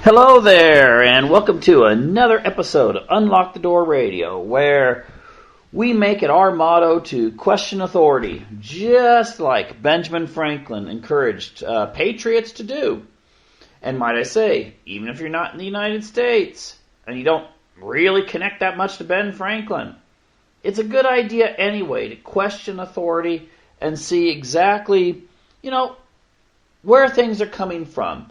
Hello there, and welcome to another episode of Unlock the Door Radio, where we make it our motto to question authority, just like Benjamin Franklin encouraged patriots to do. And might I say, even if you're not in the United States, and you don't really connect that much to Ben Franklin, it's a good idea anyway to question authority and see exactly, where things are coming from.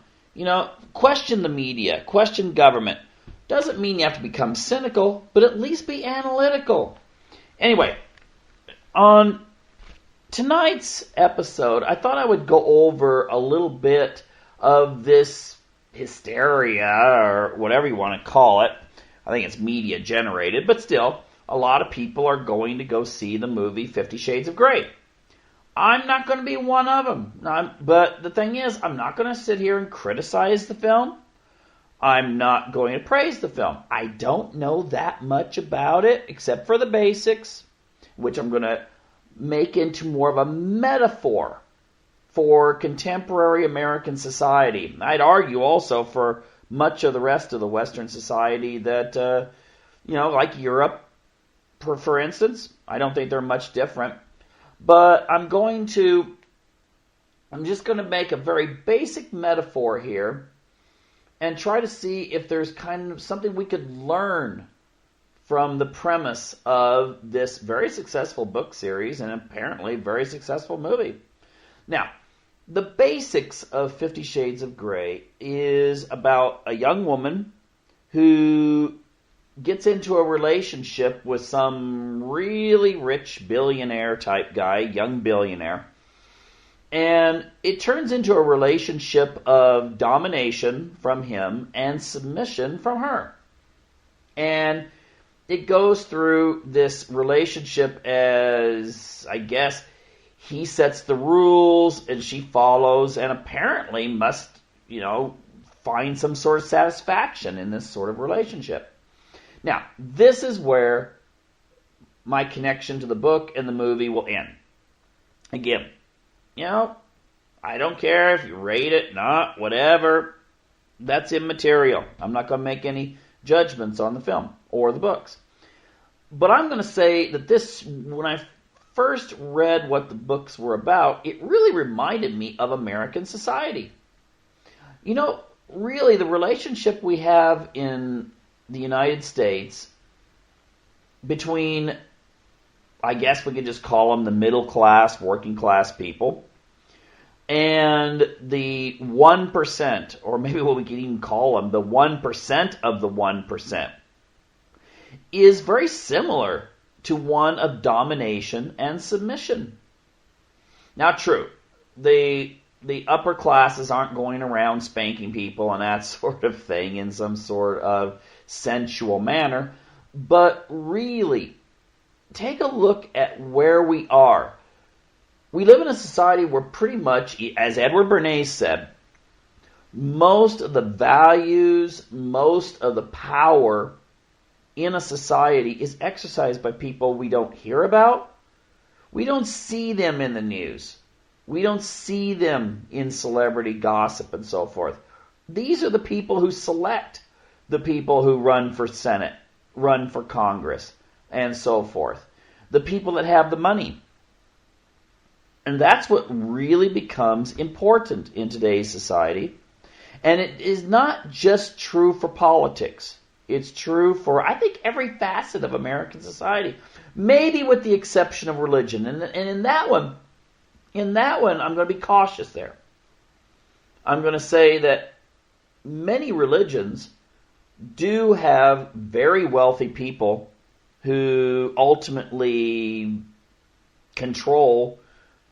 Question the media, question government. Doesn't mean you have to become cynical, but at least be analytical. Anyway, on tonight's episode, I thought I would go over a little bit of this hysteria, or whatever you want to call it. I think it's media generated, but still, a lot of people are going to go see the movie 50 Shades of Grey. I'm not going to be one of them. But the thing is, I'm not going to sit here and criticize the film. I'm not going to praise the film. I don't know that much about it, except for the basics, which I'm going to make into more of a metaphor for contemporary American society. I'd argue also for much of the rest of the Western society that, like Europe, for instance. I don't think they're much different. But I'm just going to make a very basic metaphor here and try to see if there's kind of something we could learn from the premise of this very successful book series and apparently very successful movie. Now, the basics of 50 Shades of Grey is about a young woman who gets into a relationship with some really rich billionaire type guy, young billionaire. And it turns into a relationship of domination from him and submission from her. And it goes through this relationship as, I guess, he sets the rules and she follows and apparently must, find some sort of satisfaction in this sort of relationship. Now, this is where my connection to the book and the movie will end. Again, I don't care if you rate it, not, whatever. That's immaterial. I'm not going to make any judgments on the film or the books. But I'm going to say that when I first read what the books were about, it really reminded me of American society. Really, the relationship we have in the United States between, I guess we could just call them the middle class, working class people, and the 1%, or maybe what we could even call them, the 1% of the 1%, is very similar to one of domination and submission. Now, true, the upper classes aren't going around spanking people and that sort of thing in some sort of sensual manner, but really, take a look at where we are. We live in a society where pretty much, as Edward Bernays said, most of the values, most of the power in a society is exercised by people we don't hear about. We don't see them in the news. We don't see them in celebrity gossip and so forth. These are the people who select the people who run for Senate, run for Congress, and so forth. The people that have the money. And that's what really becomes important in today's society. And it is not just true for politics. It's true for, I think, every facet of American society. Maybe with the exception of religion. And in that one, I'm going to be cautious there. I'm going to say that many religions do have very wealthy people who ultimately control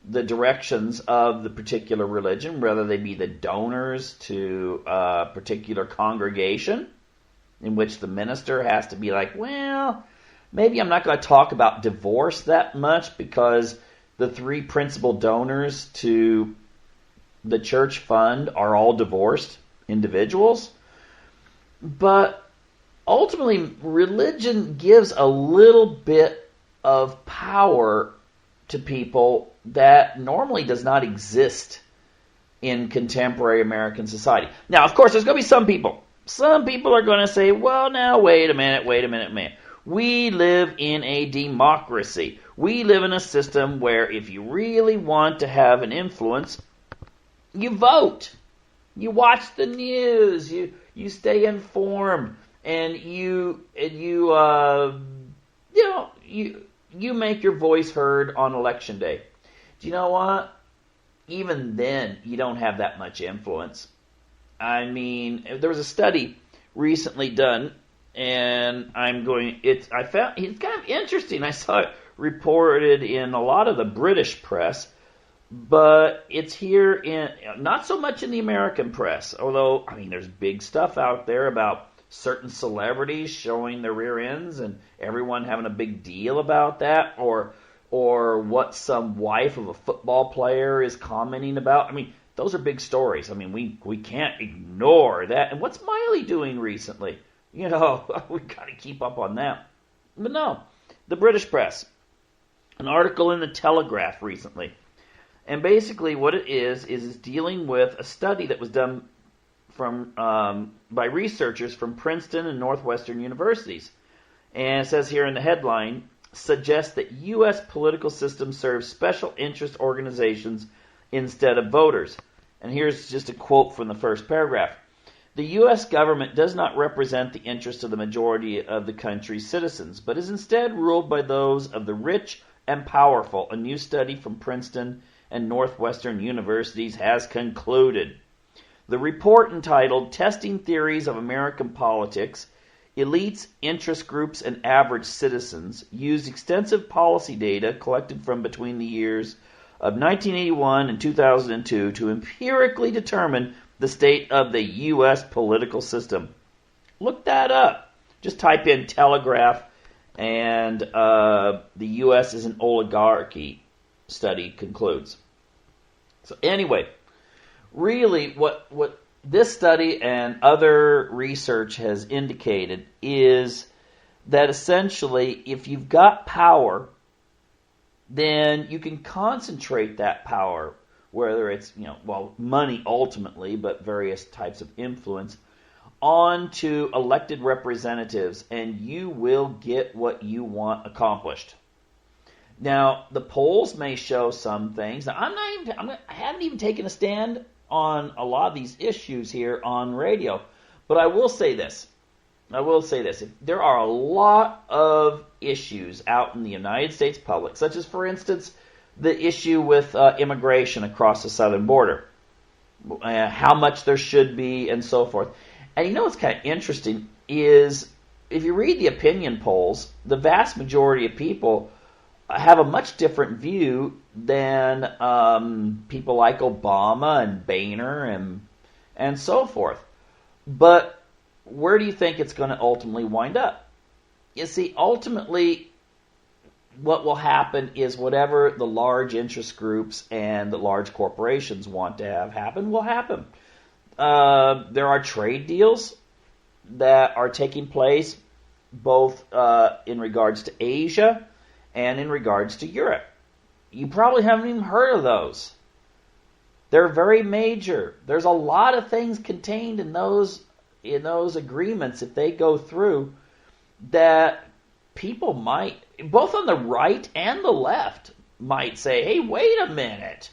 the directions of the particular religion, whether they be the donors to a particular congregation, in which the minister has to be like, well, maybe I'm not going to talk about divorce that much because the three principal donors to the church fund are all divorced individuals. But ultimately, religion gives a little bit of power to people that normally does not exist in contemporary American society. Now, of course, there's going to be some people Some people are going to say, well, now, wait a minute. We live in a democracy. We live in a system where if you really want to have an influence, you vote. You watch the news. You stay informed, and you make your voice heard on election day. Do you know what? Even then, you don't have that much influence. I mean, there was a study recently done, and I found it's kind of interesting. I saw it reported in a lot of the British press, but it's here in not so much in the American press. Although, I mean, there's big stuff out there about certain celebrities showing their rear ends, and everyone having a big deal about that, or what some wife of a football player is commenting about. I mean, those are big stories. I mean, we can't ignore that. And what's Miley doing recently? We got to keep up on that. But no, the British press, an article in the Telegraph recently, and basically what it is dealing with a study that was done by researchers from Princeton and Northwestern universities. And it says here in the headline, suggests that U.S. political system serves special interest organizations instead of voters. And here's just a quote from the first paragraph. The U.S. government does not represent the interests of the majority of the country's citizens, but is instead ruled by those of the rich and powerful, a new study from Princeton and Northwestern universities has concluded. The report, entitled Testing Theories of American Politics, Elites, Interest Groups, and Average Citizens, used extensive policy data collected from between the years of 1981 and 2002 to empirically determine the state of the U.S. political system. Look that up. Just type in Telegraph and the U.S. is an oligarchy study concludes. So anyway, really what this study and other research has indicated is that essentially if you've got power, then you can concentrate that power, whether it's, money ultimately, but various types of influence, onto elected representatives, and you will get what you want accomplished. Now, the polls may show some things. Now, I haven't even taken a stand on a lot of these issues here on radio, but I will say this. There are a lot of issues out in the United States public, such as, for instance, the issue with immigration across the southern border, how much there should be, and so forth. And what's kind of interesting is if you read the opinion polls, the vast majority of people have a much different view than people like Obama and Boehner and so forth. But where do you think it's going to ultimately wind up? You see, ultimately, what will happen is whatever the large interest groups and the large corporations want to have happen will happen. There are trade deals that are taking place both in regards to Asia and in regards to Europe. You probably haven't even heard of those. They're very major. There's a lot of things contained in those agreements, if they go through, that people might, both on the right and the left, might say, hey, wait a minute.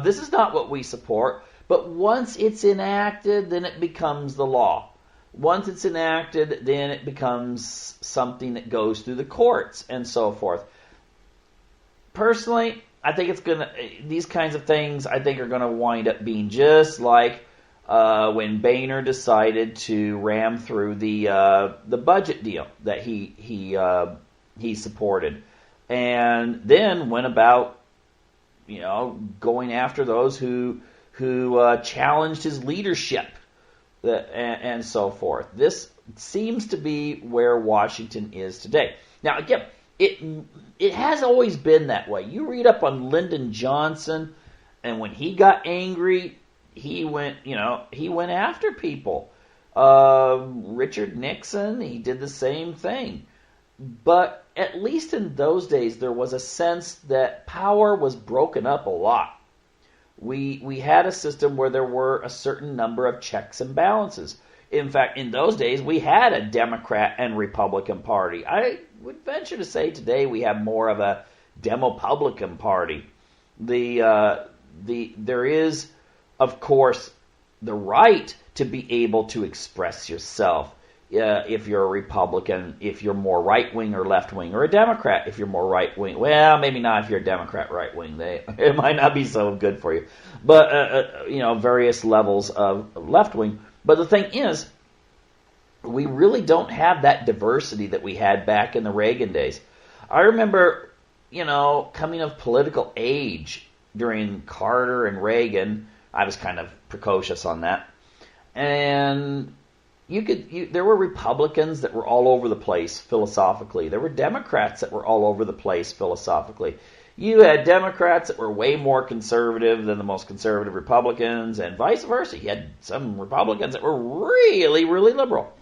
This is not what we support. But once it's enacted, then it becomes the law. Once it's enacted, then it becomes something that goes through the courts and so forth. Personally, I think these kinds of things I think are going to wind up being just like when Boehner decided to ram through the budget deal that he supported, and then went about going after those who challenged his leadership and so forth. This seems to be where Washington is today. Now, again, it has always been that way. You read up on Lyndon Johnson, and when he got angry, he went after people. Richard Nixon, he did the same thing. But at least in those days, there was a sense that power was broken up a lot. We had a system where there were a certain number of checks and balances. In fact, in those days, we had a Democrat and Republican Party. I would venture to say today we have more of a Demopublican Party. There is, of course, the right to be able to express yourself. If you're a Republican, if you're more right-wing or left-wing, or a Democrat, if you're more right-wing. Well, maybe not if you're a Democrat right-wing. It might not be so good for you. But, various levels of left-wing. But the thing is, we really don't have that diversity that we had back in the Reagan days. I remember, coming of political age during Carter and Reagan. I was kind of precocious on that. And there were Republicans that were all over the place philosophically. There were Democrats that were all over the place philosophically. You had Democrats that were way more conservative than the most conservative Republicans, and vice versa. You had some Republicans that were really, really liberal.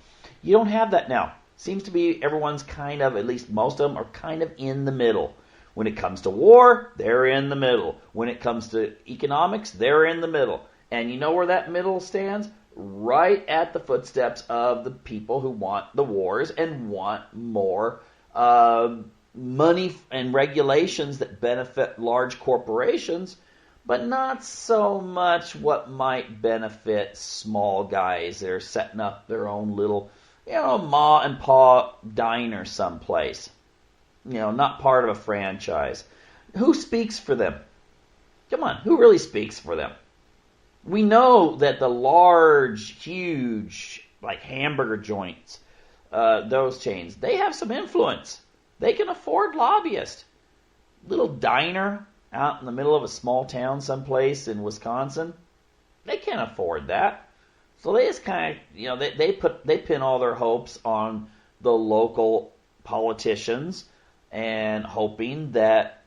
You don't have that now. Seems to be everyone's kind of, at least most of them, are kind of in the middle. When it comes to war, they're in the middle. When it comes to economics, they're in the middle. And you know where that middle stands? Right at the footsteps of the people who want the wars and want more money and regulations that benefit large corporations, but not so much what might benefit small guys that are setting up their own little, ma and pa diner someplace. Not part of a franchise. Who speaks for them? Come on, who really speaks for them? We know that the large, huge, like hamburger joints, those chains, they have some influence. They can afford lobbyists. Little diner out in the middle of a small town someplace in Wisconsin, they can't afford that. So they just kind of, they pin all their hopes on the local politicians and hoping that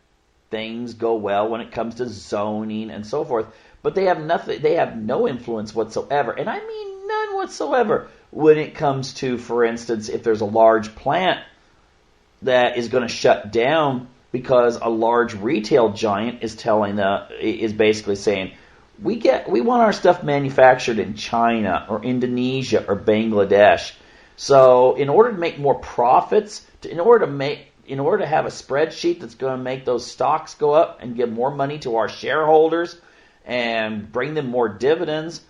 things go well when it comes to zoning and so forth. But they have nothing. They have no influence whatsoever, and I mean none whatsoever when it comes to, for instance, if there's a large plant that is going to shut down because a large retail giant is basically saying we want our stuff manufactured in China or Indonesia or Bangladesh. So in order to make more profits, in order to have a spreadsheet that's going to make those stocks go up and give more money to our shareholders and bring them more dividends,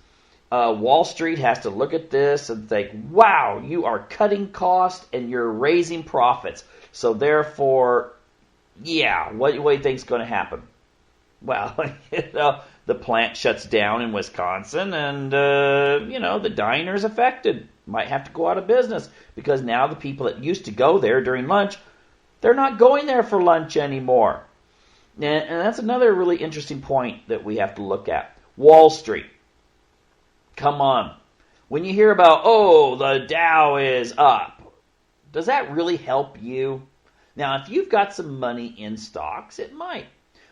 Wall Street has to look at this and think, wow, you are cutting costs and you're raising profits. So therefore, what do you think is going to happen? Well, the plant shuts down in Wisconsin and, the diner's affected. Might have to go out of business because now the people that used to go there during lunch, they're not going there for lunch anymore. And that's another really interesting point that we have to look at. Wall Street. Come on. When you hear about, the Dow is up, does that really help you? Now, if you've got some money in stocks, it might.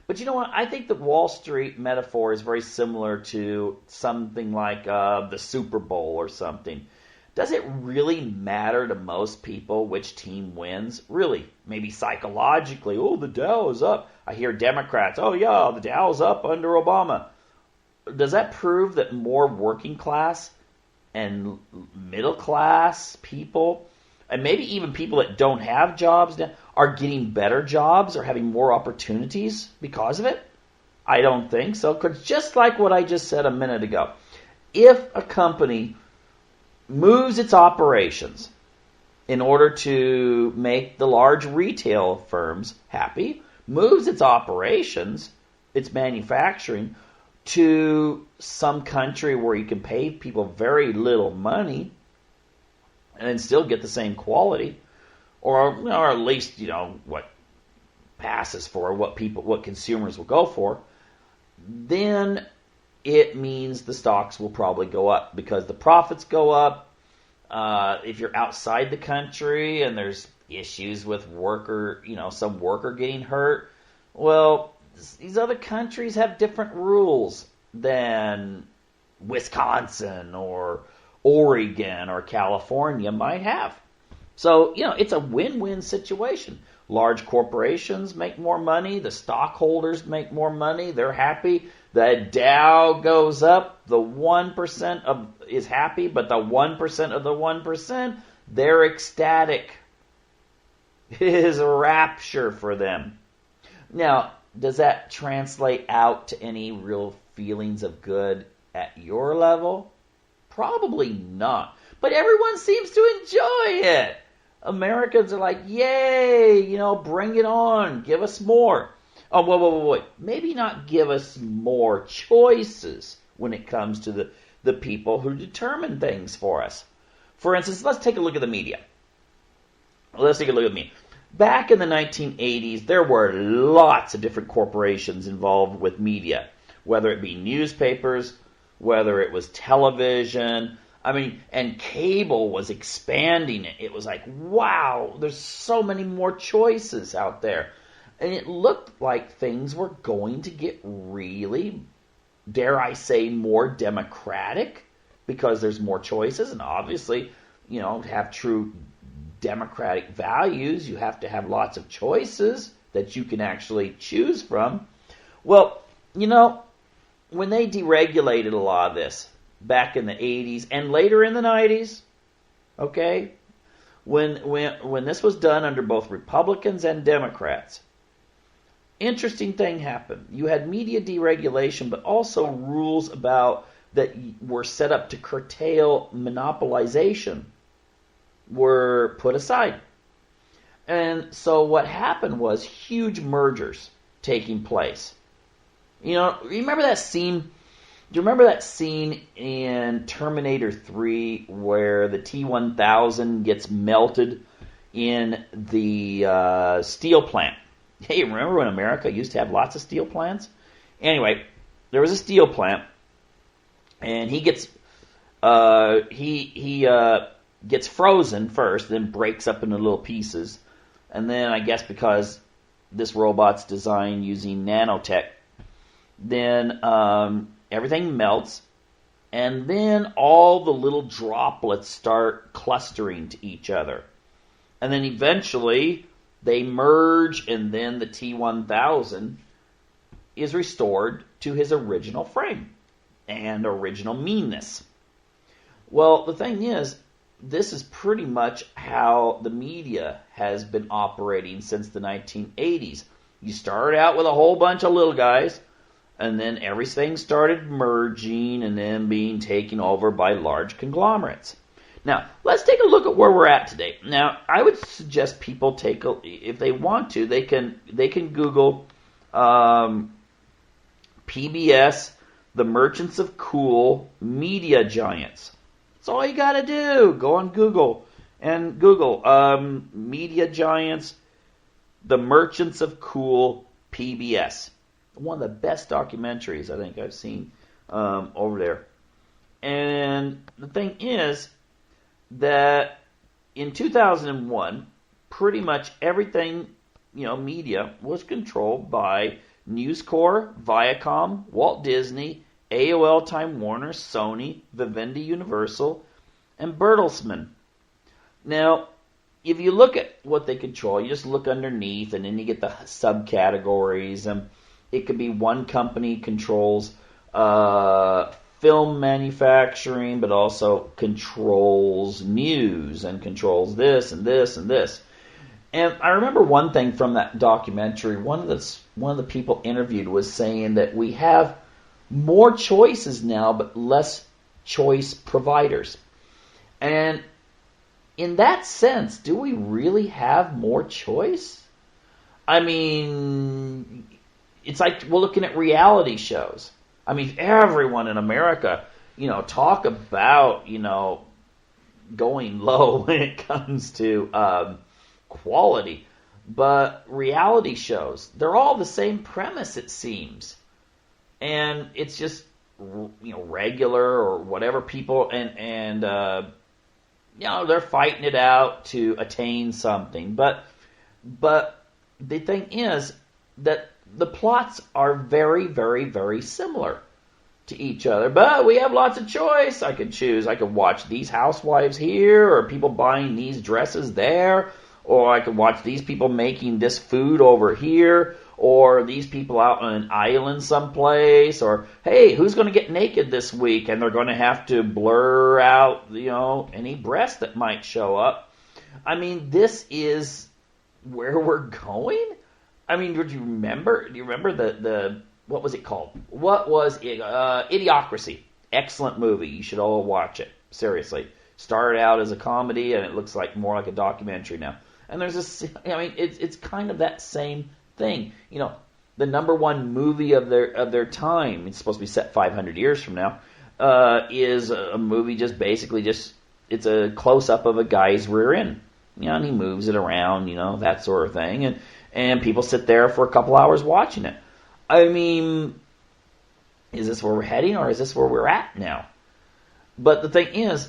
But you know what? I think the Wall Street metaphor is very similar to something like the Super Bowl or something. Does it really matter to most people which team wins? Really? Maybe psychologically, the Dow is up. I hear Democrats, the Dow is up under Obama. Does that prove that more working class and middle class people, and maybe even people that don't have jobs, are getting better jobs or having more opportunities because of it? I don't think so. Because just like what I just said a minute ago, if a company moves its operations in order to make the large retail firms happy, moves its operations, its manufacturing, to some country where you can pay people very little money and still get the same quality, or at least what passes for what consumers will go for, then it means the stocks will probably go up because the profits go up. If you're outside the country and there's issues with some worker getting hurt, well, these other countries have different rules than Wisconsin or Oregon or California might have. So, it's a win-win situation. Large corporations make more money. The stockholders make more money. They're happy. The Dow goes up, the 1% is happy, but the 1% of the 1%, they're ecstatic. It is a rapture for them. Now, does that translate out to any real feelings of good at your level? Probably not. But everyone seems to enjoy it. Americans are like, yay, bring it on, give us more. Oh, wait. Maybe not give us more choices when it comes to the people who determine things for us. For instance, let's take a look at the media. Let's take a look at the media. Back in the 1980s, there were lots of different corporations involved with media, whether it be newspapers, whether it was television. And cable was expanding it. It was like, wow, there's so many more choices out there. And it looked like things were going to get really, dare I say, more democratic because there's more choices. And obviously, to have true democratic values, you have to have lots of choices that you can actually choose from. Well, when they deregulated a lot of this back in the 80s and later in the 90s, okay, when this was done under both Republicans and Democrats, interesting thing happened. You had media deregulation, but also rules about that were set up to curtail monopolization were put aside. And so what happened was huge mergers taking place. Remember that scene? Do you remember that scene in Terminator 3 where the T-1000 gets melted in the steel plant? Hey, remember when America used to have lots of steel plants? Anyway, there was a steel plant, and he gets gets frozen first, then breaks up into little pieces, and then I guess because this robot's designed using nanotech, then everything melts, and then all the little droplets start clustering to each other, and then eventually they merge, and then the T-1000 is restored to his original frame and original meanness. Well, the thing is, this is pretty much how the media has been operating since the 1980s. You started out with a whole bunch of little guys, and then everything started merging and then being taken over by large conglomerates. Now, let's take a look at where we're at today. Now, I would suggest people if they want to, they can Google PBS, The Merchants of Cool, Media Giants. That's all you got to do. Go on Google and Google Media Giants, The Merchants of Cool, PBS. One of the best documentaries I think I've seen over there. And the thing is that in 2001, pretty much everything, media was controlled by News Corp, Viacom, Walt Disney, AOL, Time Warner, Sony, Vivendi, Universal, and Bertelsmann. Now, if you look at what they control, you just look underneath, and then you get the subcategories. And it could be one company controls film manufacturing, but also controls news and controls this and this and this. And I remember one thing from that documentary. One of the people interviewed was saying that we have more choices now, but less choice providers. And in that sense, do we really have more choice? It's like we're looking at reality shows. Everyone in America, talk about, going low when it comes to quality. But reality shows, they're all the same premise, it seems. And it's just, regular or whatever people, and they're fighting it out to attain something. But the thing is that the plots are very, very, very similar to each other. But we have lots of choice. I could choose. I could watch these housewives here, or people buying these dresses there, or I could watch these people making this food over here, or these people out on an island someplace, or hey, who's going to get naked this week? And they're going to have to blur out, any breast that might show up. I mean, this is where we're going. I mean, do you remember the what was it called? What was it? Idiocracy. Excellent movie. You should all watch it. Seriously. Started out as a comedy, and it looks like more like a documentary now. And there's this, it's kind of that same thing. The number one movie of their time, it's supposed to be set 500 years from now, is a movie just it's a close-up of a guy's rear end. And he moves it around, that sort of thing. And people sit there for a couple hours watching it. I mean, is this where we're heading, or is this where we're at now? But the thing is,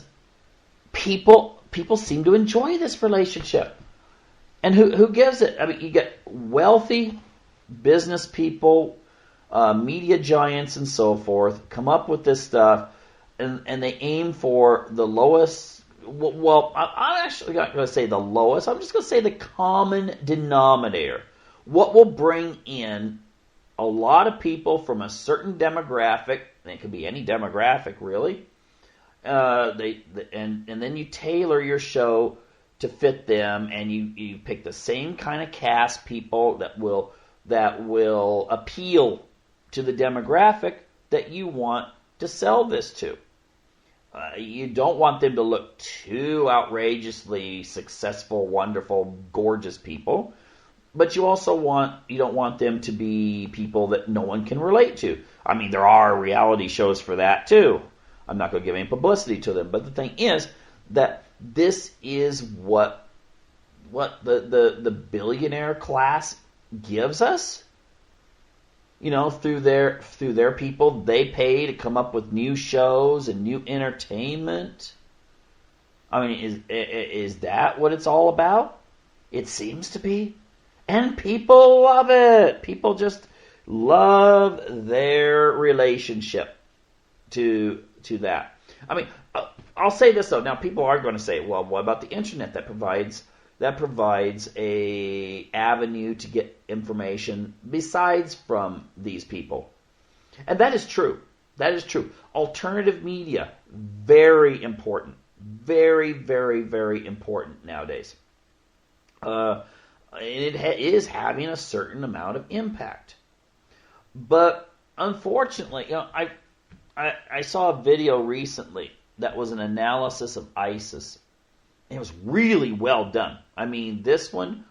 people seem to enjoy this relationship. And who gives it? I mean, you get wealthy business people, media giants and so forth, come up with this stuff, and they aim for the lowest. Well, I'm actually not going to say the lowest. I'm just going to say the common denominator. What will bring in a lot of people from a certain demographic, and it could be any demographic really, and then you tailor your show to fit them, and you pick the same kind of cast people that will appeal to the demographic that you want to sell this to. You don't want them to look too outrageously successful, wonderful, gorgeous people. But you don't want them to be people that no one can relate to. I mean, there are reality shows for that too. I'm not going to give any publicity to them. But the thing is that this is what the billionaire class gives us. Through their people, they pay to come up with new shows and new entertainment. I mean, is that what it's all about? It seems to be. And people love it. People just love their relationship to that. I mean, I'll say this though. Now, people are going to say, well, what about the internet that provides a avenue to get information besides from these people? And that is true. That is true. Alternative media, very important. Very, very, very important nowadays. It is having a certain amount of impact. But unfortunately, I saw a video recently that was an analysis of ISIS. It was really well done. I mean, this one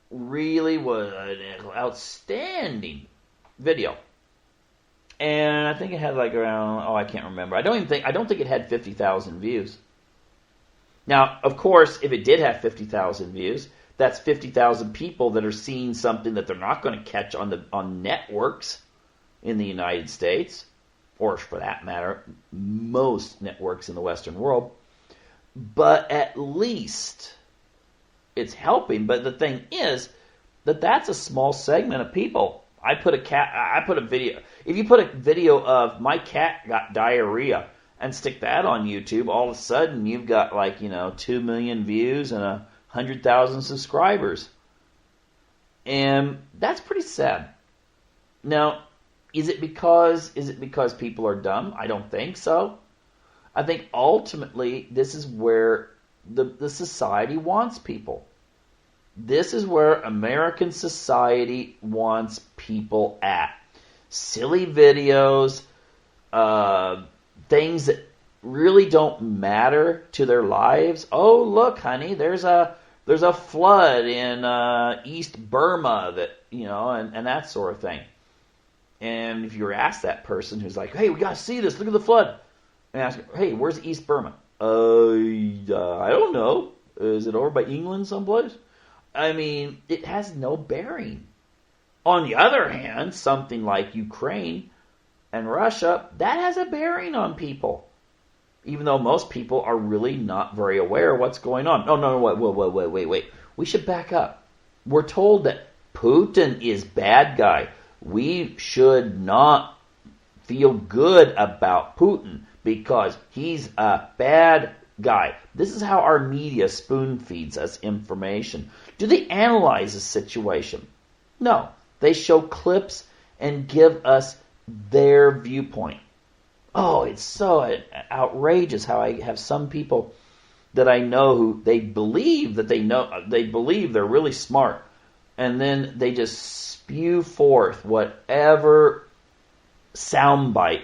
really was an outstanding video. And I think it had like around, I can't remember. I don't think it had 50,000 views. Now, of course, if it did have 50,000 views, that's 50,000 people that are seeing something that they're not going to catch on networks in the United States, or for that matter, most networks in the Western world. But at least it's helping. But the thing is that's a small segment of people. I put a video. If you put a video of my cat got diarrhea and stick that on YouTube, all of a sudden you've got 2 million views and 100,000 subscribers. And that's pretty sad. Now, is it because people are dumb? I don't think so. I think ultimately this is where the society wants people. This is where American society wants people at. Silly videos, things that really don't matter to their lives. Oh, look, honey, there's a flood in East Burma that, and that sort of thing. And if you were asked that person who's like, hey, we got to see this, look at the flood. And ask, hey, where's East Burma? I don't know. Is it over by England someplace? I mean, it has no bearing. On the other hand, something like Ukraine and Russia, that has a bearing on people. Even though most people are really not very aware of what's going on. No, wait. We should back up. We're told that Putin is bad guy. We should not feel good about Putin because he's a bad guy. This is how our media spoon feeds us information. Do they analyze the situation? No. They show clips and give us their viewpoint. Oh, it's so outrageous how I have some people that I know who they believe they're really smart, and then they just spew forth whatever soundbite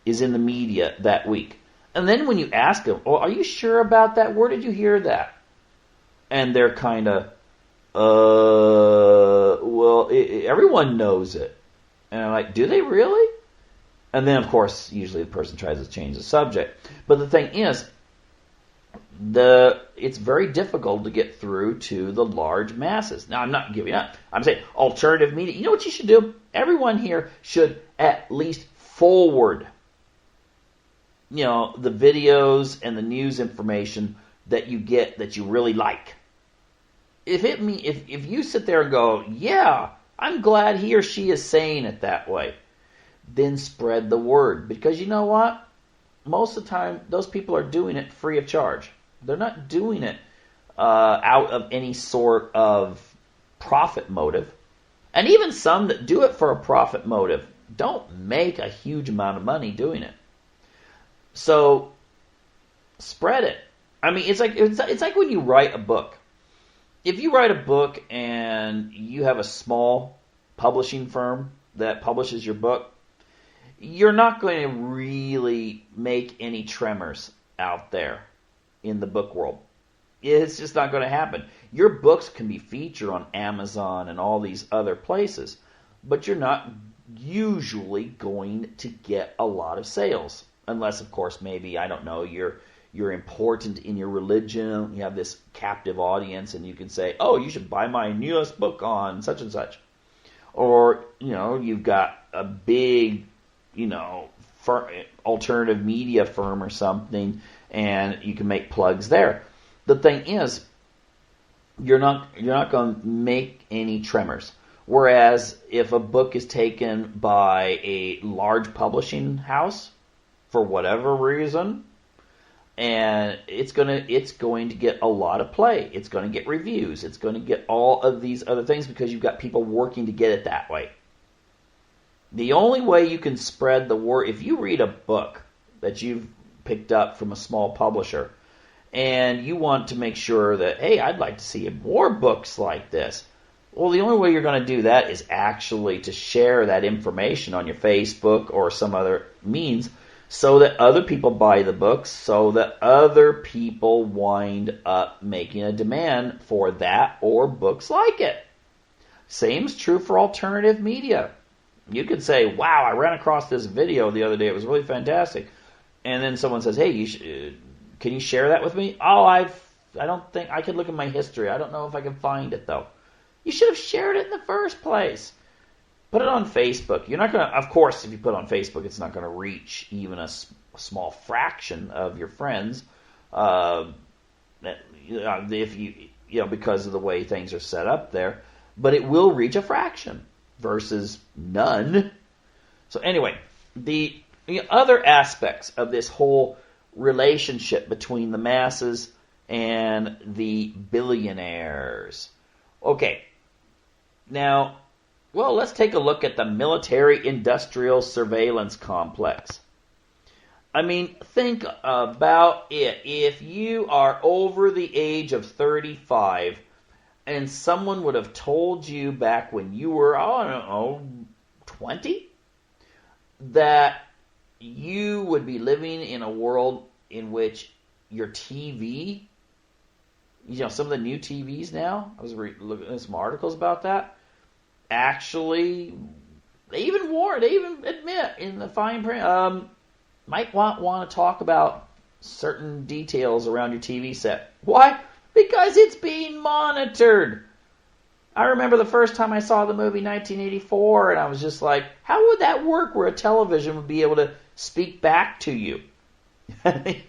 is in the media that week. And then when you ask them, "Oh, are you sure about that? Where did you hear that?" And they're kind of, well, everyone knows it. And I'm like, do they really? And then, of course, usually the person tries to change the subject. But the thing is, it's very difficult to get through to the large masses. Now, I'm not giving up. I'm saying alternative media. You know what you should do? Everyone here should at least forward, the videos and the news information that you get that you really like. If you sit there and go, yeah, I'm glad he or she is saying it that way, then spread the word. Because you know what? Most of the time, those people are doing it free of charge. They're not doing it out of any sort of profit motive. And even some that do it for a profit motive don't make a huge amount of money doing it. So spread it. I mean, it's like when you write a book. If you write a book and you have a small publishing firm that publishes your book, you're not going to really make any tremors out there in the book world. It's just not going to happen. Your books can be featured on Amazon and all these other places, but you're not usually going to get a lot of sales. Unless, of course, maybe, I don't know, you're important in your religion, you have this captive audience, and you can say, oh, you should buy my newest book on such and such. Or, you've got a big, alternative media firm or something, and you can make plugs there. The thing is, you're not going to make any tremors. Whereas if a book is taken by a large publishing house, for whatever reason, and it's going to get a lot of play. It's going to get reviews. It's going to get all of these other things because you've got people working to get it that way. The only way you can spread the word, if you read a book that you've picked up from a small publisher, and you want to make sure that, hey, I'd like to see more books like this. Well, the only way you're going to do that is actually to share that information on your Facebook or some other means, so that other people buy the books, so that other people wind up making a demand for that or books like it. Same's true for alternative media. You could say, wow, I ran across this video the other day. It was really fantastic. And then someone says, hey, can you share that with me? Oh, I don't think, I could look at my history. I don't know if I can find it, though. You should have shared it in the first place. Put it on Facebook. You're not going to, of course, if you put it on Facebook, it's not going to reach even a small fraction of your friends. If because of the way things are set up there, but it will reach a fraction versus none. So anyway, the other aspects of this whole relationship between the masses and the billionaires. Okay, now, well, let's take a look at the military-industrial surveillance complex. I mean, think about it. If you are over the age of 35 and someone would have told you back when you were, 20, that you would be living in a world in which your TV, some of the new TVs now, I was looking at some articles about that, actually, they even admit in the fine print, might want to talk about certain details around your TV set. Why? Because it's being monitored. I remember the first time I saw the movie 1984, and I was just like, how would that work where a television would be able to speak back to you? And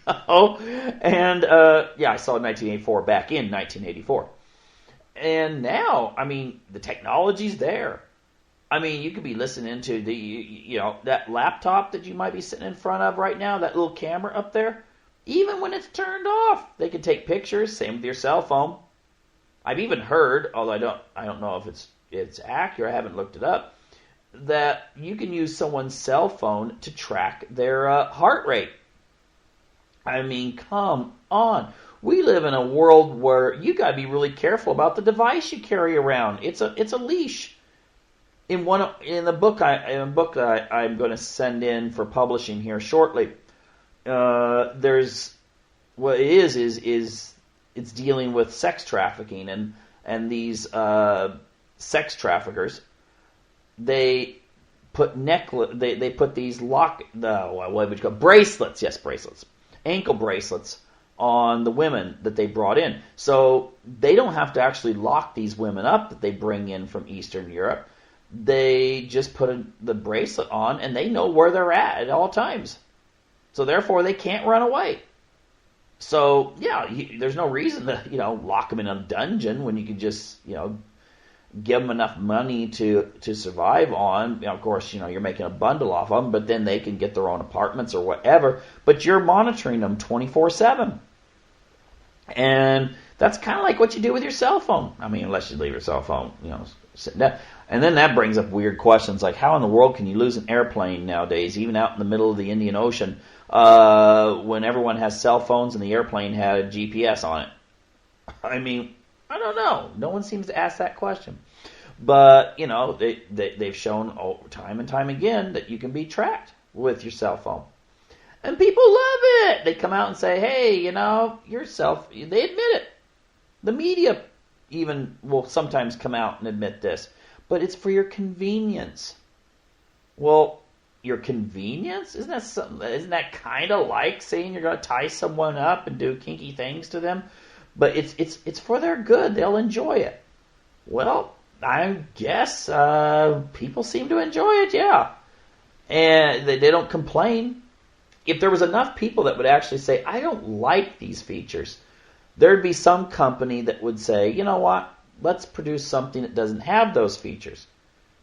I saw 1984 back in 1984. And now, I mean, the technology's there. I mean, you could be listening to that laptop that you might be sitting in front of right now, that little camera up there. Even when it's turned off, they can take pictures. Same with your cell phone. I've even heard, although I don't know if it's accurate, I haven't looked it up, that you can use someone's cell phone to track their heart rate. I mean, come on. We live in a world where you got to be really careful about the device you carry around. It's a leash. In a book that I'm going to send in for publishing here shortly, there's what it is it's dealing with sex trafficking and these sex traffickers. They put they put these bracelets, yes, bracelets, ankle bracelets on the women that they brought in. So they don't have to actually lock these women up that they bring in from Eastern Europe. They just put the bracelet on and they know where they're at all times. So therefore they can't run away. So yeah, there's no reason to, lock them in a dungeon when you can just, give them enough money to survive on. Of course, you're making a bundle off them, but then they can get their own apartments or whatever. But you're monitoring them 24/7. And that's kind of like what you do with your cell phone. I mean, unless you leave your cell phone, sitting down. And then that brings up weird questions like how in the world can you lose an airplane nowadays, even out in the middle of the Indian Ocean, when everyone has cell phones and the airplane had a GPS on it? I mean, I don't know. No one seems to ask that question. But, they've shown time and time again that you can be tracked with your cell phone. And people love it. They come out and say, hey, they admit it. The media even will sometimes come out and admit this. But it's for your convenience. Well, your convenience? Isn't that kind of like saying you're going to tie someone up and do kinky things to them? But it's for their good. They'll enjoy it. Well, I guess people seem to enjoy it, yeah. And they don't complain. If there was enough people that would actually say, I don't like these features, there'd be some company that would say, you know what, let's produce something that doesn't have those features.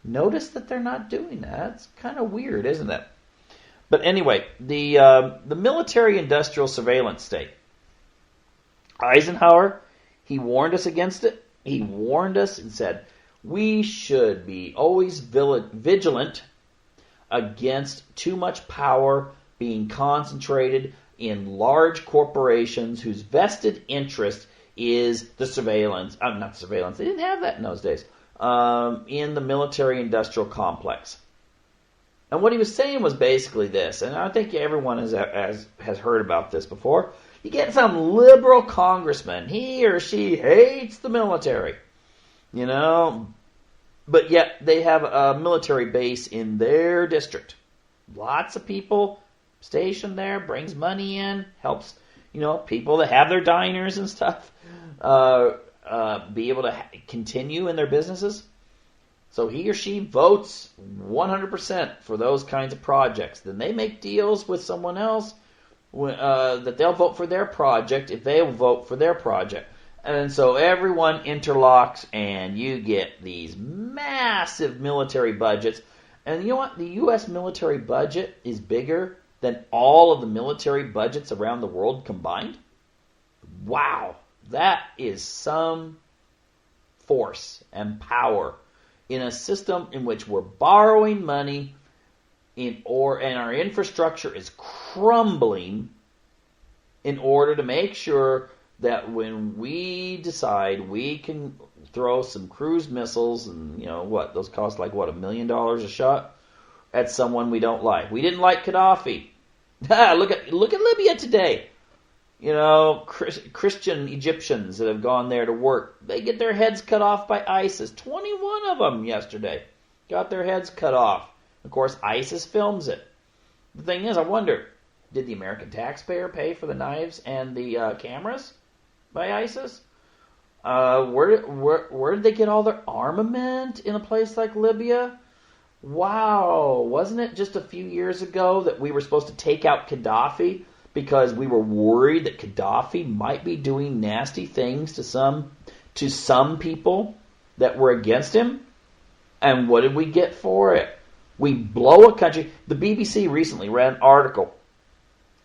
Notice that they're not doing that. It's kind of weird, isn't it? But anyway, the military-industrial surveillance state. Eisenhower, he warned us against it. He warned us and said, we should be always vigilant against too much power being concentrated in large corporations whose vested interest is the surveillance. Not surveillance. They didn't have that in those days. In the military-industrial complex. And what he was saying was basically this, and I think everyone has heard about this before. You get some liberal congressman, he or she hates the military, but yet they have a military base in their district. Lots of people stationed there, brings money in, helps, people that have their diners and stuff be able to continue in their businesses. So he or she votes 100% for those kinds of projects. Then they make deals with someone else that they'll vote for their project if they will vote for their project. And so everyone interlocks and you get these massive military budgets. And you know what? The U.S. military budget is bigger than all of the military budgets around the world combined. Wow. That is some force and power in a system in which we're borrowing money and our infrastructure is crumbling in order to make sure that when we decide we can throw some cruise missiles and those cost like $1 million a shot at someone we don't like. We didn't like Gaddafi. Look at Libya today. Christian Egyptians that have gone there to work, they get their heads cut off by ISIS. 21 of them yesterday got their heads cut off. Of course, ISIS films it. The thing is, I wonder, did the American taxpayer pay for the knives and the cameras by ISIS? Where did they get all their armament in a place like Libya? Wow, wasn't it just a few years ago that we were supposed to take out Gaddafi because we were worried that Gaddafi might be doing nasty things to some people that were against him? And what did we get for it? We blow a country. The BBC recently ran an article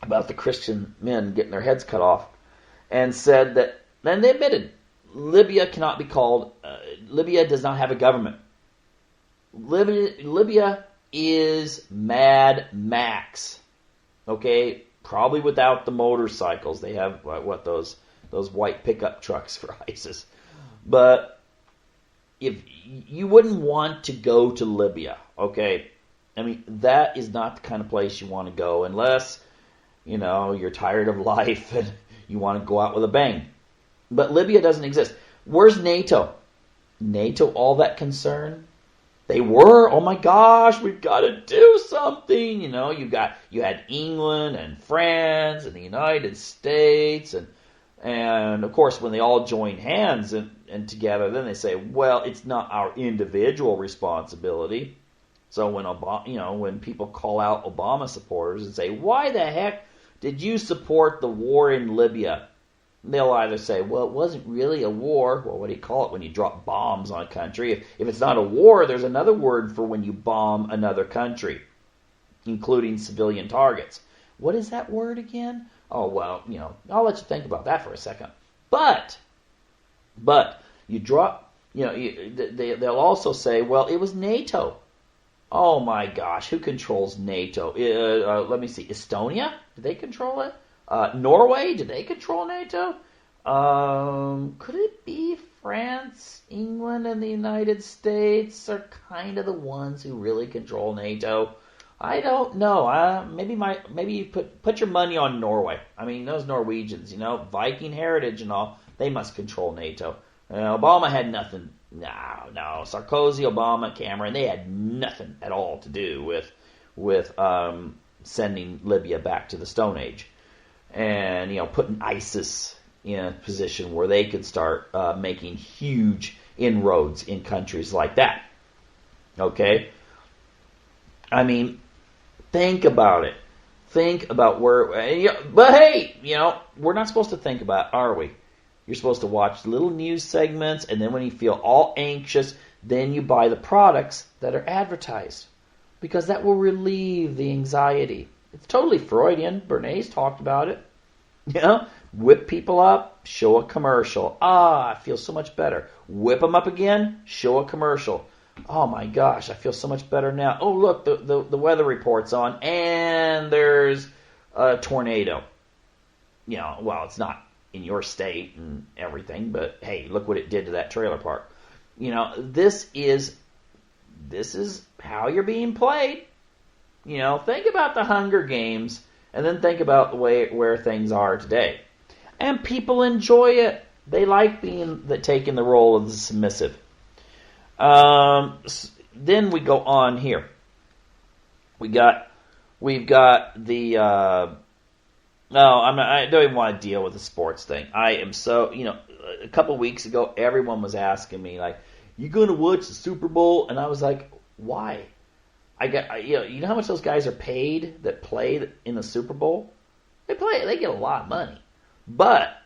about the Christian men getting their heads cut off and said that, then they admitted, Libya cannot be called. Libya does not have a government. Libya is Mad Max. Okay, probably without the motorcycles. They have those white pickup trucks for ISIS. But if you wouldn't want to go to Libya, okay, I mean that is not the kind of place you want to go unless you're tired of life and you want to go out with a bang. But Libya doesn't exist. Where's NATO? NATO all that concerned? They were, oh my gosh, we've got to do something. You had England and France and the United States and of course when they all join hands and together, then they say, well, it's not our individual responsibility. So when people call out Obama supporters and say, why the heck did you support the war in Libya? They'll either say, well, it wasn't really a war. Well, what do you call it when you drop bombs on a country? If it's not a war, there's another word for when you bomb another country, including civilian targets. What is that word again? Oh, well, I'll let you think about that for a second. But you drop, they'll also say, well, it was NATO. Oh my gosh, who controls NATO? Let me see, Estonia? Do they control it? Norway, do they control NATO? Could it be France, England, and the United States are kind of the ones who really control NATO? I don't know. Maybe you put your money on Norway. I mean, those Norwegians, Viking heritage and all, they must control NATO. Obama had nothing. No. Sarkozy, Obama, Cameron, they had nothing at all to do with sending Libya back to the Stone Age. And putting ISIS in a position where they could start making huge inroads in countries like that. Okay, I mean, think about it. Think about where. But hey, we're not supposed to think about it, are we? You're supposed to watch little news segments, and then when you feel all anxious, then you buy the products that are advertised, because that will relieve the anxiety. It's totally Freudian. Bernays talked about it. Whip people up, show a commercial. I feel so much better. Whip them up again, show a commercial. Oh my gosh, I feel so much better now. Oh look, the weather report's on, and there's a tornado. Well, it's not in your state and everything, but hey, look what it did to that trailer park. This is how you're being played. Think about the Hunger Games, and then think about the way where things are today. And people enjoy it. They like taking the role of the submissive. Then we go on here. We've got the. I don't even want to deal with the sports thing. I am so a couple weeks ago, everyone was asking me like, "You going to watch the Super Bowl?" And I was like, "Why?" You know how much those guys are paid that play in the Super Bowl? They get a lot of money. But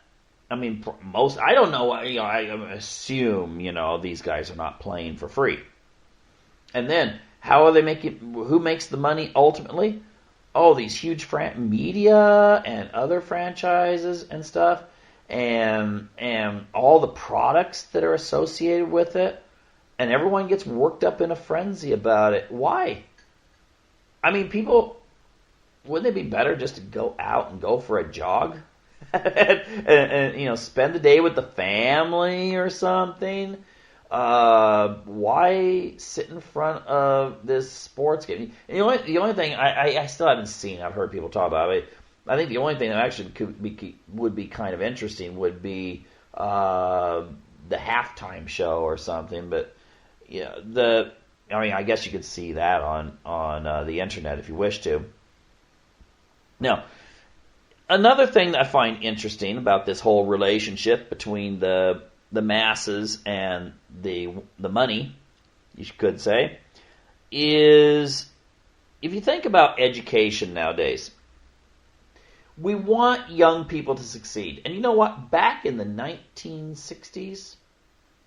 I mean, I don't know. I assume these guys are not playing for free. And then how are they making? Who makes the money ultimately? Oh, these huge media and other franchises and stuff, and all the products that are associated with it. And everyone gets worked up in a frenzy about it. Why? I mean, wouldn't it be better just to go out and go for a jog? and spend the day with the family or something? Why sit in front of this sports game? And the only thing I still haven't seen, I've heard people talk about it. I think the only thing that actually would be kind of interesting would be the halftime show or something, but I guess you could see that on the internet if you wish to. Now, another thing that I find interesting about this whole relationship between the masses and the money, you could say, is if you think about education nowadays, we want young people to succeed. And you know what? Back in the 1960s,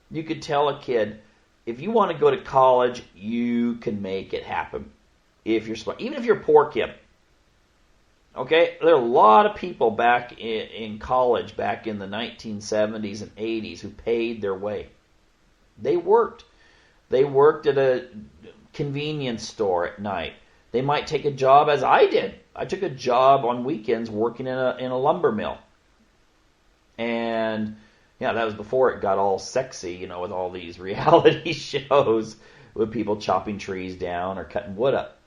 you could tell a kid, if you want to go to college, you can make it happen. If you're smart, even if you're a poor kid, Okay, there are a lot of people back in college back in the 1970s and 80s who paid their way. They worked. They worked at a convenience store at night. They might take a job, as I did. I took a job on weekends working in a lumber mill. And yeah, that was before it got all sexy, with all these reality shows with people chopping trees down or cutting wood up.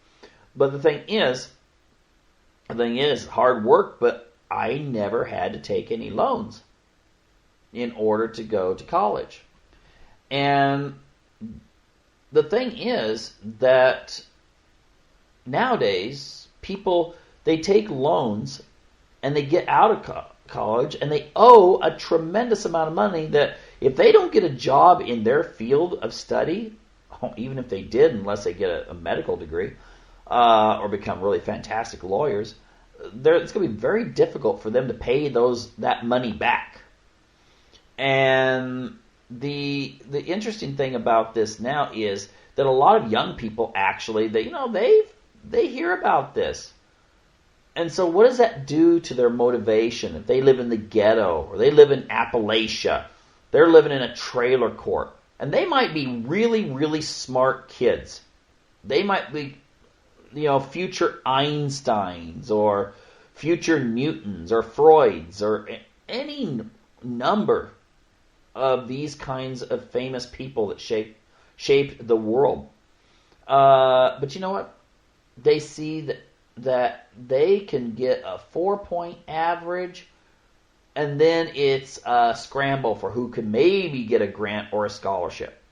But the thing is, hard work, but I never had to take any loans in order to go to college. And the thing is that nowadays, people, they take loans and they get out of college and they owe a tremendous amount of money that if they don't get a job in their field of study, even if they did, unless they get a medical degree, or become really fantastic lawyers, it's going to be very difficult for them to pay that money back. And the interesting thing about this now is that a lot of young people actually, they hear about this. And so what does that do to their motivation? If they live in the ghetto or they live in Appalachia, they're living in a trailer court, and they might be really, really smart kids. They might be, future Einsteins or future Newtons or Freuds or any number of these kinds of famous people that shaped the world. But you know what? They see that they can get a 4-point average, and then it's a scramble for who can maybe get a grant or a scholarship.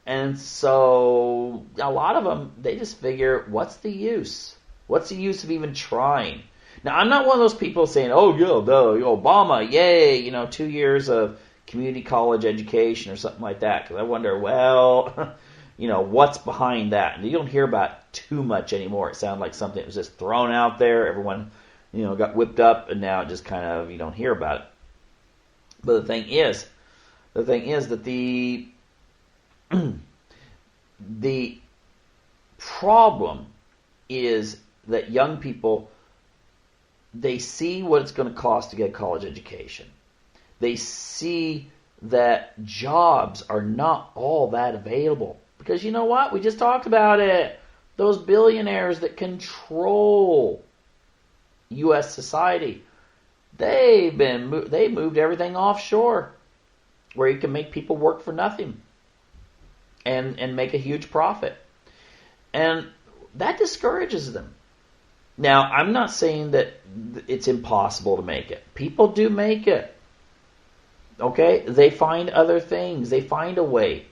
And so a lot of them, they just figure, what's the use? What's the use of even trying? Now, I'm not one of those people saying, oh, yeah, Obama, yay, 2 years of community college education or something like that. Because I wonder, well, what's behind that? And you don't hear about it too much anymore. It sounded like something that was just thrown out there. Everyone, got whipped up, and now it just kind of, you don't hear about it. But the thing is that the problem is that young people, they see what it's going to cost to get a college education. They see that jobs are not all that available. Because you know what? We just talked about it. Those billionaires that control U.S. society, they moved everything offshore, where you can make people work for nothing and make a huge profit. And that discourages them. Now, I'm not saying that it's impossible to make it. People do make it. Okay? They find other things. They find a way.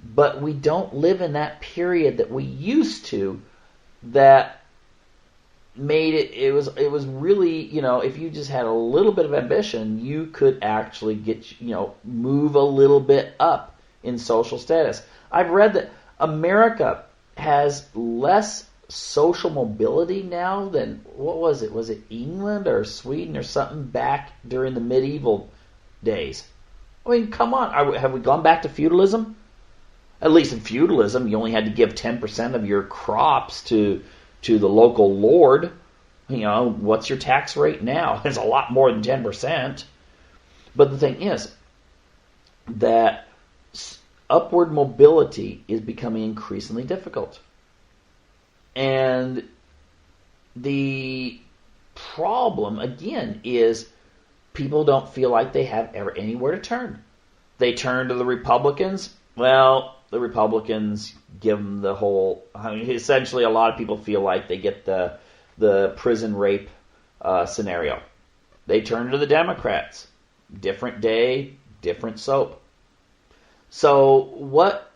But we don't live in that period that we used to, that made it was really, if you just had a little bit of ambition, you could actually get, move a little bit up in social status. I've read that America has less social mobility now than, what was it? Was it England or Sweden or something back during the medieval days? I mean, come on. Have we gone back to feudalism? At least in feudalism, you only had to give 10% of your crops to the local lord. What's your tax rate now? It's a lot more than 10%. But the thing is that upward mobility is becoming increasingly difficult. And the problem, again, is people don't feel like they have ever anywhere to turn. They turn to the Republicans. Well, the Republicans give them the whole... essentially, a lot of people feel like they get the prison rape scenario. They turn to the Democrats. Different day, different soap. So what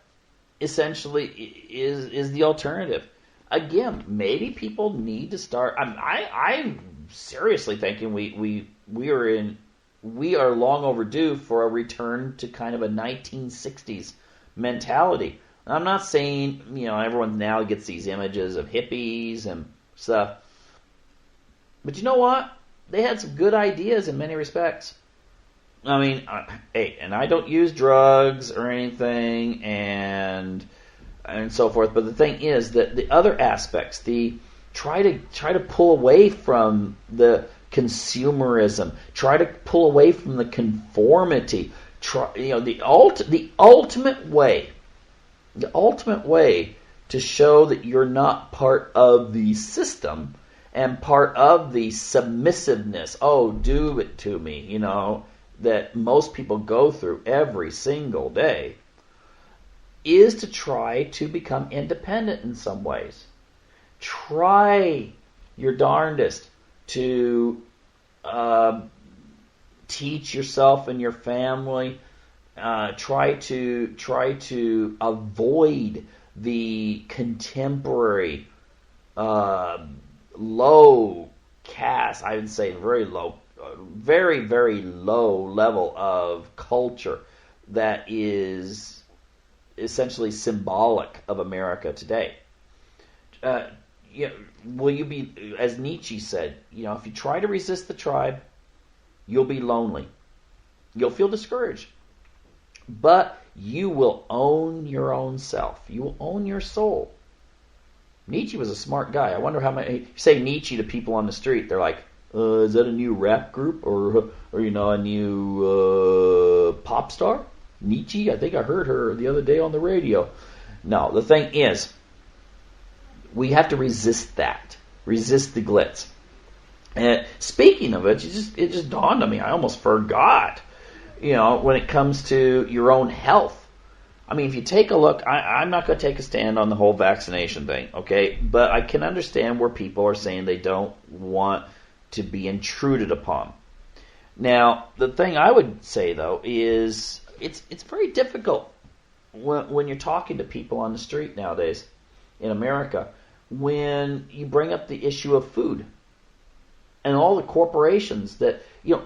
essentially is the alternative? Again, maybe people need to start... I'm seriously thinking we are long overdue for a return to kind of a 1960s mentality. I'm not saying, everyone now gets these images of hippies and stuff. But you know what? They had some good ideas in many respects. I mean, hey, and I don't use drugs or anything and so forth. But the thing is that the other aspects, the try to pull away from the consumerism. Try to pull away from the conformity. The ultimate way to show that you're not part of the system and part of the submissiveness. Oh, do it to me, that most people go through every single day, is to try to become independent in some ways. Try your darndest to teach yourself and your family. Try to avoid the contemporary low caste. I would say very low, very very low level of culture that is essentially symbolic of America today. Will you be, as Nietzsche said, if you try to resist the tribe, you'll be lonely. You'll feel discouraged. But you will own your own self. You will own your soul. Nietzsche was a smart guy. I wonder how many, you say Nietzsche to people on the street, they're like, is that a new rap group or a new pop star? Nietzsche? I think I heard her the other day on the radio. No, the thing is, we have to resist that. Resist the glitz. And speaking of it, it just dawned on me. I almost forgot. When it comes to your own health. I mean, if you take a look, I'm not going to take a stand on the whole vaccination thing, okay? But I can understand where people are saying they don't want to be intruded upon. Now, the thing I would say, though, is it's very difficult when you're talking to people on the street nowadays in America when you bring up the issue of food and all the corporations that, it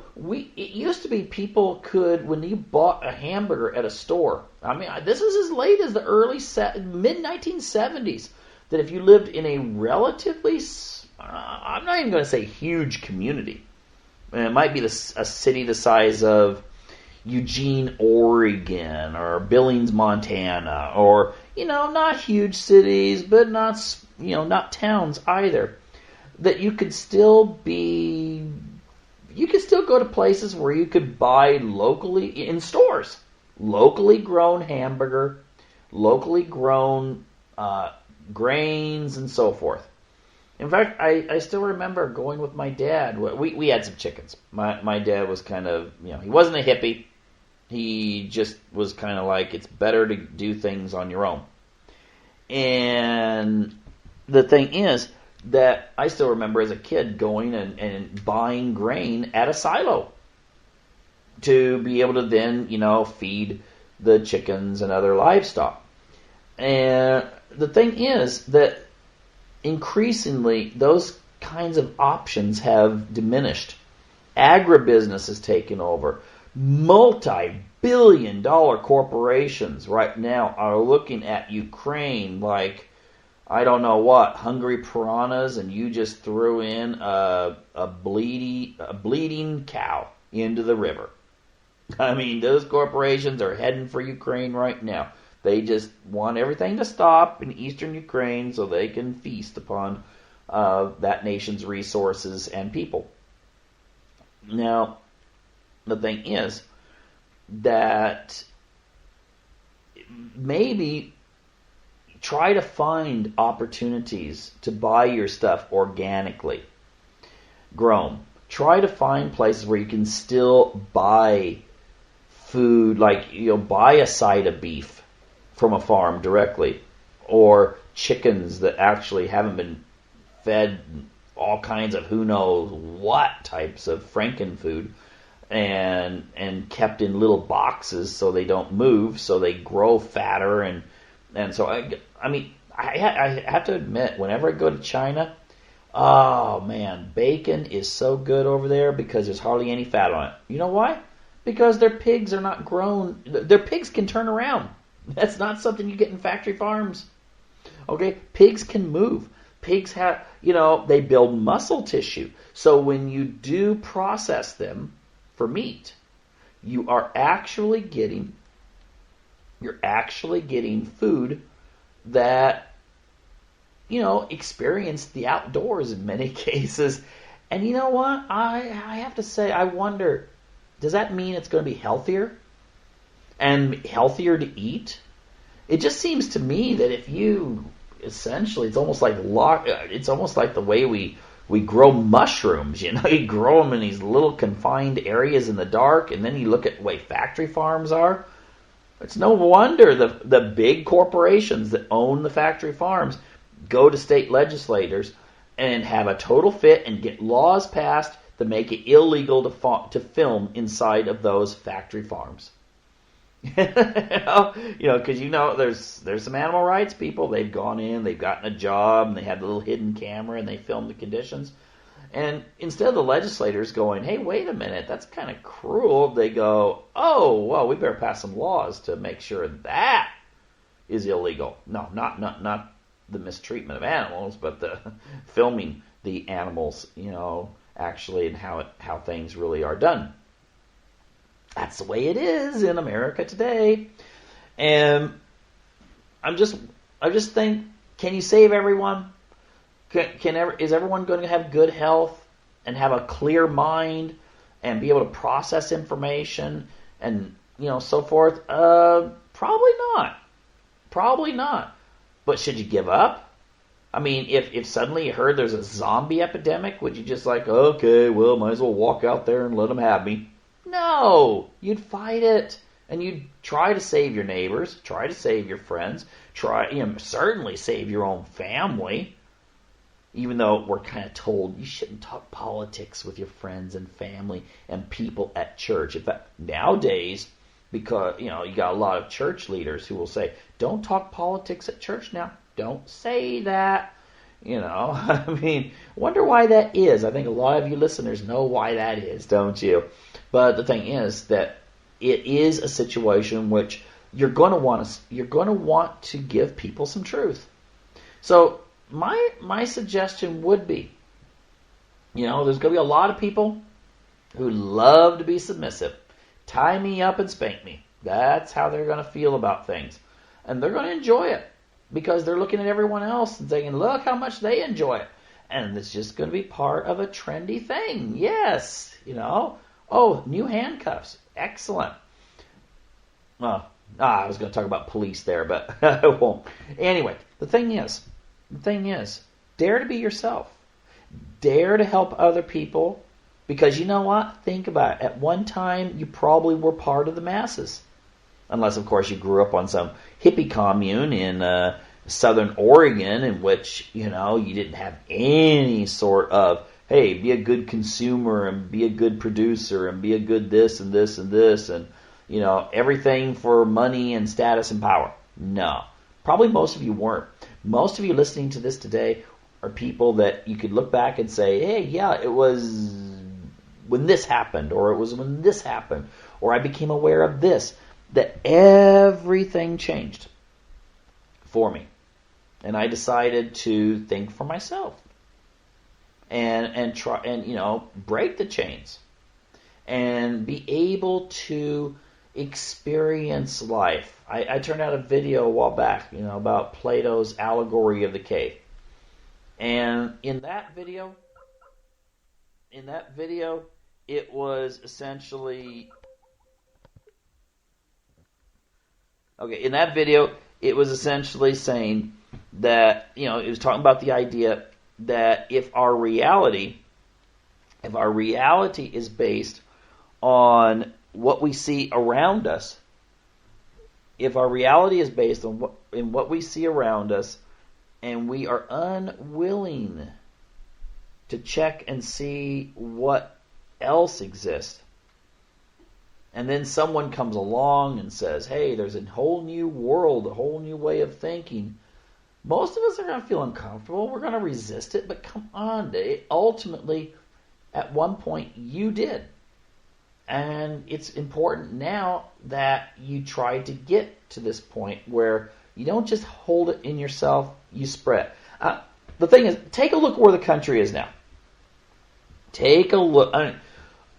used to be people could, when you bought a hamburger at a store, I mean, this is as late as the mid-1970s, that if you lived in a relatively, I'm not even going to say huge community, it might be a city the size of Eugene, Oregon, or Billings, Montana, or, not huge cities, but not towns either, that you could still go to places where you could buy locally, in stores, locally grown hamburger, locally grown grains, and so forth. In fact, I still remember going with my dad. We had some chickens. My dad was kind of, he wasn't a hippie. He just was kind of like, it's better to do things on your own. And the thing is that I still remember as a kid going and buying grain at a silo to be able to then, feed the chickens and other livestock. And the thing is that increasingly those kinds of options have diminished. Agribusiness has taken over. Multi-billion-dollar corporations right now are looking at Ukraine like, I don't know what, hungry piranhas, and you just threw in a bleeding cow into the river. I mean, those corporations are heading for Ukraine right now. They just want everything to stop in eastern Ukraine so they can feast upon that nation's resources and people. Now, the thing is that maybe try to find opportunities to buy your stuff organically grown. Try to find places where you can still buy food, like buy a side of beef from a farm directly, or chickens that actually haven't been fed all kinds of who knows what types of frankenfood and kept in little boxes so they don't move, so they grow fatter, and so I have to admit, whenever I go to China, oh man, bacon is so good over there because there's hardly any fat on it. You know why? Because their pigs are not grown. Their pigs can turn around. That's not something you get in factory farms. Okay, pigs can move. Pigs have, they build muscle tissue. So when you do process them for meat, you're actually getting food that experience the outdoors in many cases. And you know what? I have to say, I wonder, does that mean it's going to be healthier and healthier to eat? It just seems to me that if you essentially, it's almost like the way we grow mushrooms. You grow them in these little confined areas in the dark, and then you look at the way factory farms are. It's no wonder the big corporations that own the factory farms go to state legislators and have a total fit and get laws passed to make it illegal to film inside of those factory farms. Because there's some animal rights people. They've gone in, they've gotten a job, and they have a little hidden camera, and they film the conditions. And instead of the legislators going, "Hey, wait a minute, that's kind of cruel," they go, "Oh, well, we better pass some laws to make sure that is illegal." No, not the mistreatment of animals, but the filming the animals, actually, and how things really are done. That's the way it is in America today. And I just think, can you save everyone? Is everyone going to have good health and have a clear mind and be able to process information and so forth? Probably not. Probably not. But should you give up? I mean, if suddenly you heard there's a zombie epidemic, would you just okay, well, might as well walk out there and let them have me? No, you'd fight it, and you'd try to save your neighbors, try to save your friends, certainly save your own family. Even though we're kind of told you shouldn't talk politics with your friends and family and people at church. In fact, nowadays, because you got a lot of church leaders who will say, "Don't talk politics at church now. Don't say that." I mean, wonder why that is. I think a lot of you listeners know why that is, don't you? But the thing is that it is a situation which you're going to want to give people some truth. So my suggestion would be, there's going to be a lot of people who love to be submissive. Tie me up and spank me. That's how they're going to feel about things. And they're going to enjoy it because they're looking at everyone else and saying, look how much they enjoy it. And it's just going to be part of a trendy thing. Yes, Oh, new handcuffs. Excellent. I was going to talk about police there, but I won't. Anyway, the thing is, dare to be yourself. Dare to help other people, because you know what? Think about it. At one time, you probably were part of the masses. Unless, of course, you grew up on some hippie commune in southern Oregon in which, you didn't have any sort of, hey, be a good consumer and be a good producer and be a good this and this and this and, everything for money and status and power. No. Probably most of you weren't. Most of you listening to this today are people that you could look back and say, hey, yeah, it was when this happened, or it was when this happened, or I became aware of this, that everything changed for me. And I decided to think for myself. And try and break the chains and be able to experience life. I turned out a video a while back, about Plato's allegory of the cave. And in that video, it was essentially saying that, it was talking about the idea that if our reality is based on what we see around us, if our reality is based on what we see around us, and we are unwilling to check and see what else exists, and then someone comes along and says, hey, there's a whole new world, a whole new way of thinking, most of us are going to feel uncomfortable. We're going to resist it, but come on. Ultimately, at one point, you did. And it's important now that you try to get to this point where you don't just hold it in yourself, you spread. The thing is, take a look where the country is now. Take a look.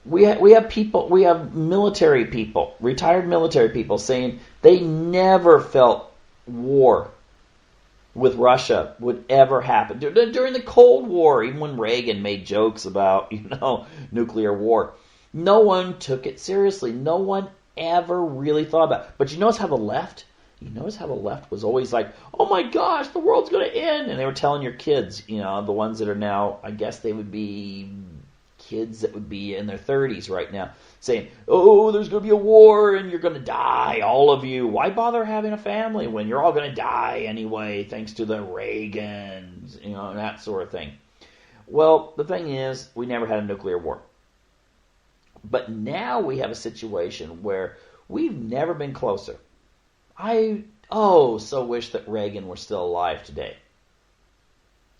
We have military people, retired military people saying they never felt war with Russia would ever happen. During the Cold War, even when Reagan made jokes about, nuclear war, no one took it seriously. No one ever really thought about it. But you notice how the left was always like, oh my gosh, the world's going to end. And they were telling your kids, the ones that are now, I guess they would be kids that would be in their 30s right now, saying, oh, there's going to be a war and you're going to die, all of you. Why bother having a family when you're all going to die anyway, thanks to the Reagans, that sort of thing. Well, the thing is, we never had a nuclear war. But now we have a situation where we've never been closer. I so wish that Reagan were still alive today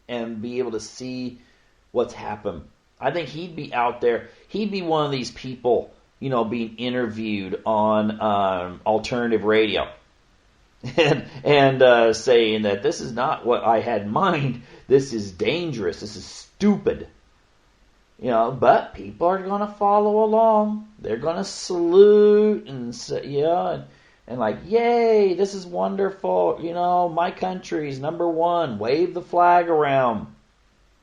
and be able to see what's happened. I think he'd be out there. He'd be one of these people, being interviewed on alternative radio and saying that this is not what I had in mind. This is dangerous. This is stupid. But people are going to follow along. They're going to salute and say, and like, yay, this is wonderful. My country's number one. Wave the flag around.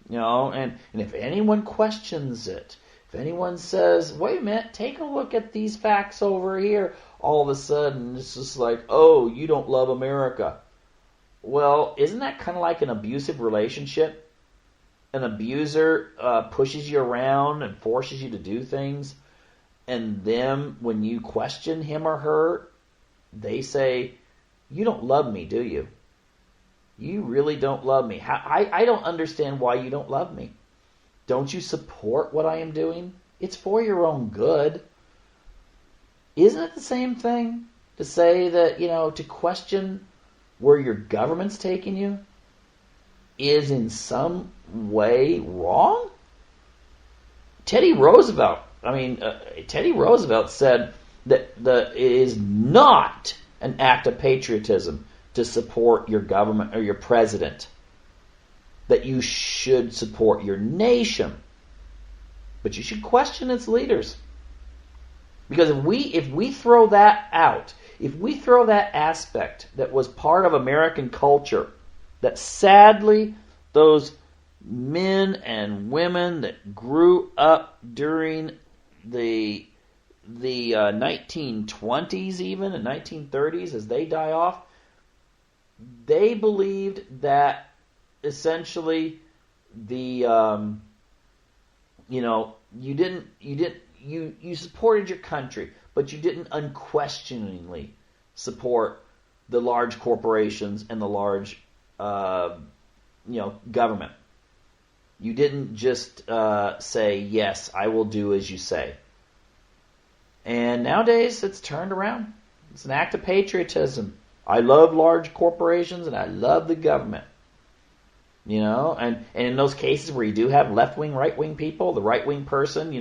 And if anyone questions it, if anyone says, wait a minute, take a look at these facts over here, all of a sudden it's just like, oh, you don't love America. Well, isn't that kind of like an abusive relationship? An abuser pushes you around and forces you to do things, and then when you question him or her, they say, you don't love me, do you? You really don't love me. I don't understand why you don't love me. Don't you support what I am doing? It's for your own good. Isn't it the same thing to say that, to question where your government's taking you is in some way wrong? Teddy Roosevelt said that it is not an act of patriotism to support your government or your president, that you should support your nation, but you should question its leaders. Because if we throw that out, if we throw that aspect that was part of American culture, that sadly those men and women that grew up during the 1920s even, and 1930s, as they die off, they believed that essentially you supported your country, but you didn't unquestioningly support the large corporations and the large government. You didn't just say, yes, I will do as you say. And nowadays it's turned around. It's an act of patriotism. I love large corporations and I love the government. And in those cases where you do have left-wing, right-wing people, the right-wing person,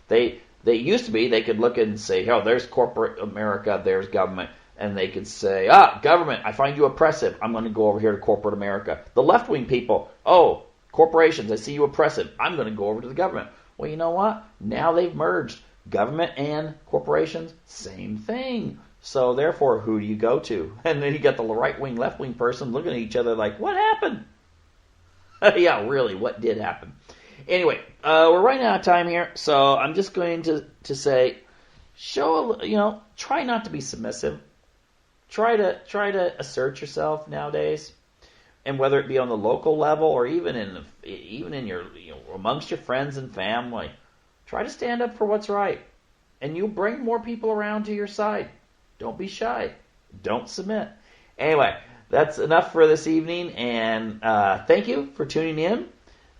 they used to be, they could look and say, oh, there's corporate America, there's government. And they could say, government, I find you oppressive. I'm going to go over here to corporate America. The left-wing people, oh, corporations, I see you oppressive. I'm going to go over to the government. Well, you know what? Now they've merged. Government and corporations, same thing. So therefore, who do you go to? And then you got the right-wing, left-wing person looking at each other like, what happened? Yeah, really, what did happen? Anyway, we're running out of time here, so I'm just going to say, try not to be submissive. Try to assert yourself nowadays, and whether it be on the local level or even in your amongst your friends and family, try to stand up for what's right, and you'll bring more people around to your side. Don't be shy. Don't submit. Anyway, that's enough for this evening, and thank you for tuning in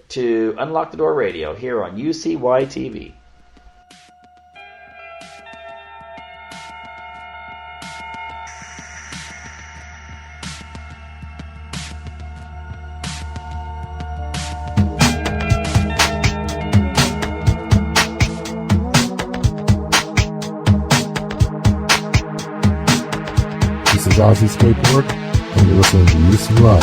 to Unlock the Door Radio here on UCY TV. This is Ozzy Skateboard, and you're listening to UCY.